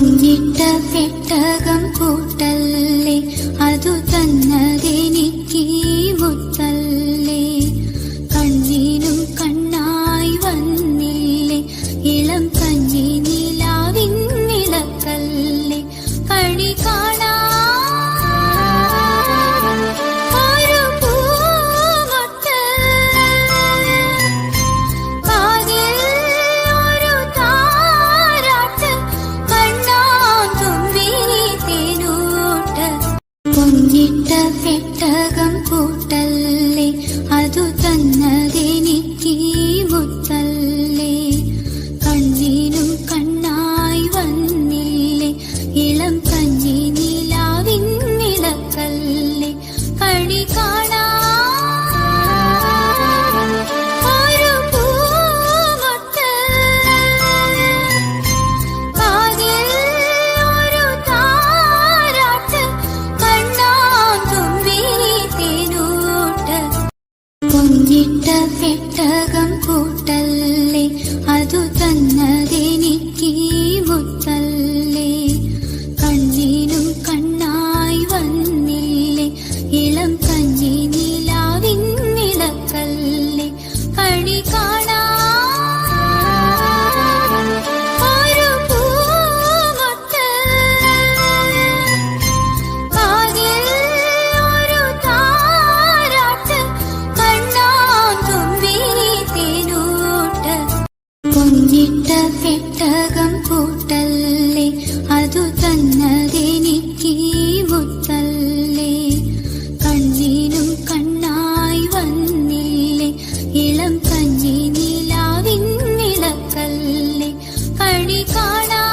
പൊന്നിട്ട പെട്ടകം കൂട്ടല്ലേ, അതു തന്നതെനിക്ക് മുത്തല്ലേ. കണ്ണീനും കണ്ണായി വന്നില്ലേ, ഇളം കഞ്ഞി നിലാവിൻ നിളക്കല്ലേ. കണി കാണാ പൊന്നിട്ട പെട്ടകം കൂട്ടല്ലേ, അതു തന്നതെനിക്ക് മുത്തല്ലേ. കണ്ണീനും കണ്ണായി വന്നില്ലേ, ഇളം കഞ്ഞി നിലാവിൻ നിളക്കല്ലേ. കണി കാണാ പൊന്നിട്ട പെട്ടകം കൂട്ടല്ലേ, അതു തന്നതെനിക്ക് മുത്തല്ലേ. കണ്ണീനും കണ്ണായി വന്നില്ലേ, ഇളം കഞ്ഞി നിലാവിൻ നിളക്കല്ലേ. കണി കാണാ പൊന്നിട്ട പെട്ടകം കൂട്ടല്ലേ, അതു തന്നതെനിക്ക് മുത്തല്ലേ. കണ്ണീനും കണ്ണായി വന്നില്ലേ, ഇളം കഞ്ഞി നിലാവിൻ നിളക്കല്ലേ. കണി കാണാ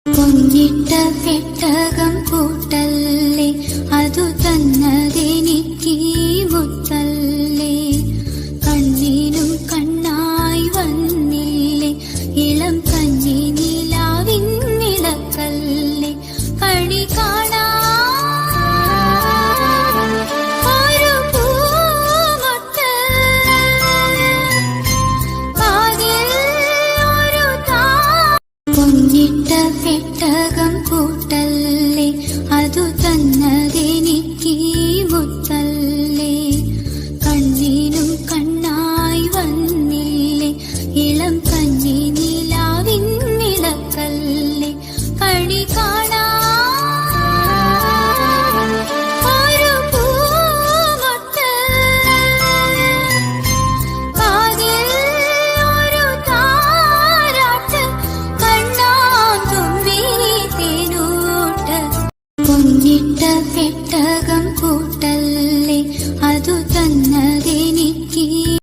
പൊന്നിട്ട പെട്ടകം കൂട്ടല്ലേ, അതു തന്നതെനിക്ക് മുത്തല്ലേ. കണ്ണീനും കണ്ണായി വന്നില്ലേ, ഇളം കഞ്ഞി നിലാവിൻ നിളക്കല്ലേ. കണി കാണാ പൊന്നിട്ട പെട്ടകം കൂട്ടല്ലേ, അതു തന്നതെനിക്ക് മുത്തല്ലേ. കണ്ണീനും കണ്ണായി വന്നില്ലേ, ഇളം കഞ്ഞി നിലാവിൻ നിളക്കല്ലേ. കണി കാണാ പൊന്നിട്ട പെട്ടകം കൂട്ടല്ലേ, അതു തന്നതേ